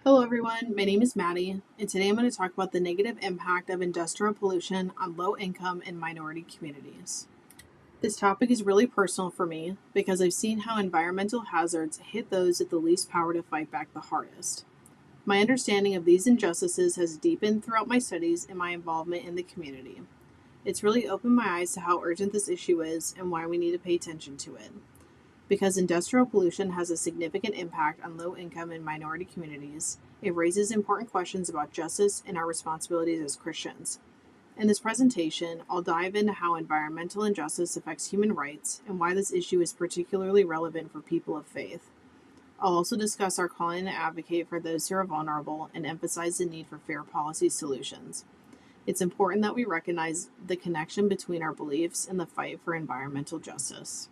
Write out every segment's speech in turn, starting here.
Hello everyone, my name is Maddie, and today I'm going to talk about the negative impact of industrial pollution on low income and minority communities. This topic is really personal for me because I've seen how environmental hazards hit those with the least power to fight back the hardest. My understanding of these injustices has deepened throughout my studies and my involvement in the community. It's really opened my eyes to how urgent this issue is and why we need to pay attention to it. Because industrial pollution has a significant impact on low income and minority communities, it raises important questions about justice and our responsibilities as Christians. In this presentation, I'll dive into how environmental injustice affects human rights and why this issue is particularly relevant for people of faith. I'll also discuss our calling to advocate for those who are vulnerable and emphasize the need for fair policy solutions. It's important that we recognize the connection between our beliefs and the fight for environmental justice.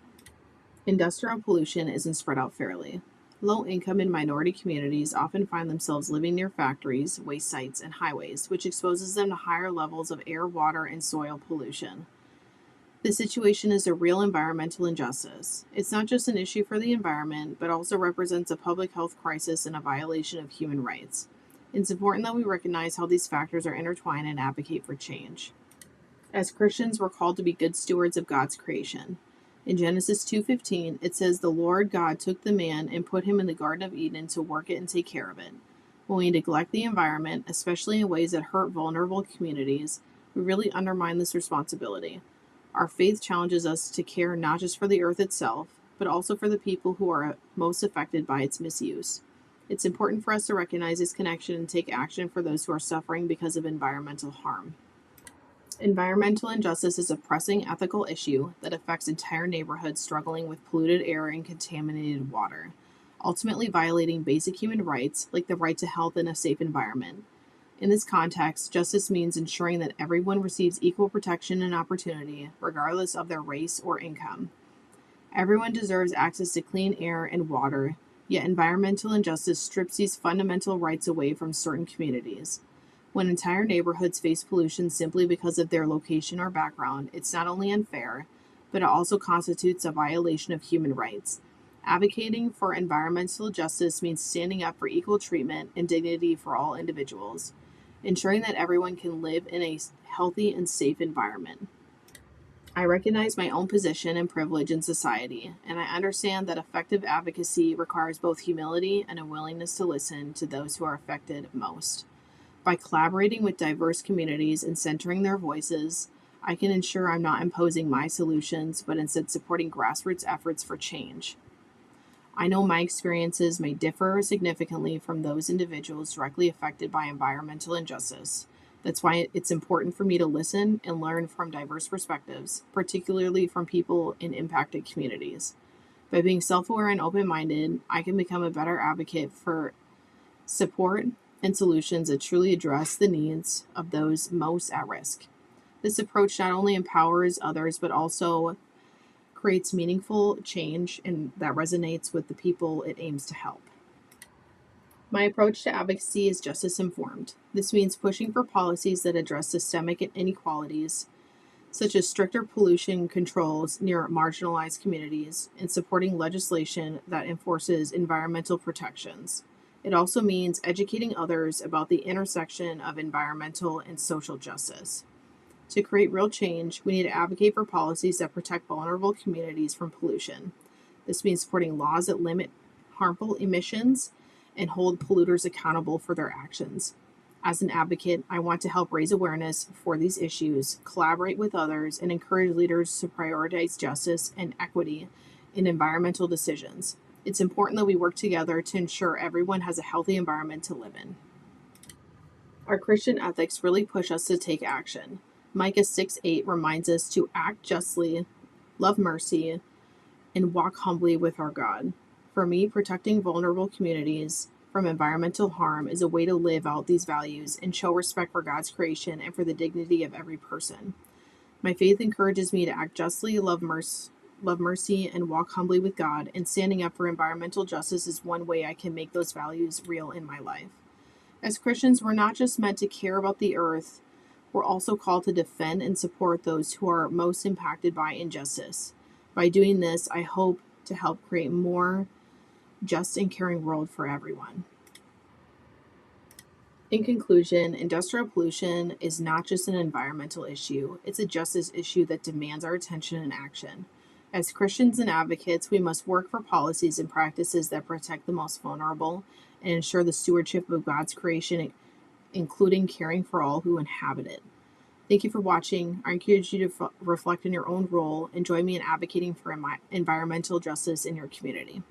Industrial pollution isn't spread out fairly. Low income and minority communities often find themselves living near factories, waste sites, and highways, which exposes them to higher levels of air, water, and soil pollution. This situation is a real environmental injustice. It's not just an issue for the environment, but also represents a public health crisis and a violation of human rights. It's important that we recognize how these factors are intertwined and advocate for change. As Christians, we're called to be good stewards of God's creation. In Genesis 2:15, it says, "The Lord God took the man and put him in the Garden of Eden to work it and take care of it." When we neglect the environment, especially in ways that hurt vulnerable communities, we really undermine this responsibility. Our faith challenges us to care not just for the earth itself, but also for the people who are most affected by its misuse. It's important for us to recognize this connection and take action for those who are suffering because of environmental harm. Environmental injustice is a pressing ethical issue that affects entire neighborhoods struggling with polluted air and contaminated water, ultimately violating basic human rights like the right to health and a safe environment. In this context, justice means ensuring that everyone receives equal protection and opportunity, regardless of their race or income. Everyone deserves access to clean air and water, yet environmental injustice strips these fundamental rights away from certain communities. When entire neighborhoods face pollution simply because of their location or background, it's not only unfair, but it also constitutes a violation of human rights. Advocating for environmental justice means standing up for equal treatment and dignity for all individuals, ensuring that everyone can live in a healthy and safe environment. I recognize my own position and privilege in society, and I understand that effective advocacy requires both humility and a willingness to listen to those who are affected most. By collaborating with diverse communities and centering their voices, I can ensure I'm not imposing my solutions, but instead supporting grassroots efforts for change. I know my experiences may differ significantly from those individuals directly affected by environmental injustice. That's why it's important for me to listen and learn from diverse perspectives, particularly from people in impacted communities. By being self aware and open minded, I can become a better advocate for support and solutions that truly address the needs of those most at risk. This approach not only empowers others, but also creates meaningful change and that resonates with the people it aims to help. My approach to advocacy is justice informed. This means pushing for policies that address systemic inequalities, such as stricter pollution controls near marginalized communities, and supporting legislation that enforces environmental protections. It also means educating others about the intersection of environmental and social justice. To create real change, we need to advocate for policies that protect vulnerable communities from pollution. This means supporting laws that limit harmful emissions and hold polluters accountable for their actions. As an advocate, I want to help raise awareness for these issues, collaborate with others, and encourage leaders to prioritize justice and equity in environmental decisions. It's important that we work together to ensure everyone has a healthy environment to live in. Our Christian ethics really push us to take action. Micah 6:8 reminds us to act justly, love mercy, and walk humbly with our God. For me, protecting vulnerable communities from environmental harm is a way to live out these values and show respect for God's creation and for the dignity of every person. My faith encourages me to act justly, love mercy, and walk humbly with God, and standing up for environmental justice is one way I can make those values real in my life. As Christians, we're not just meant to care about the earth, we're also called to defend and support those who are most impacted by injustice. By doing this, I hope to help create more just and caring world for everyone. In conclusion, industrial pollution is not just an environmental issue, it's a justice issue that demands our attention and action. As Christians and advocates, we must work for policies and practices that protect the most vulnerable and ensure the stewardship of God's creation, including caring for all who inhabit it. Thank you for watching. I encourage you to reflect on your own role and join me in advocating for environmental justice in your community.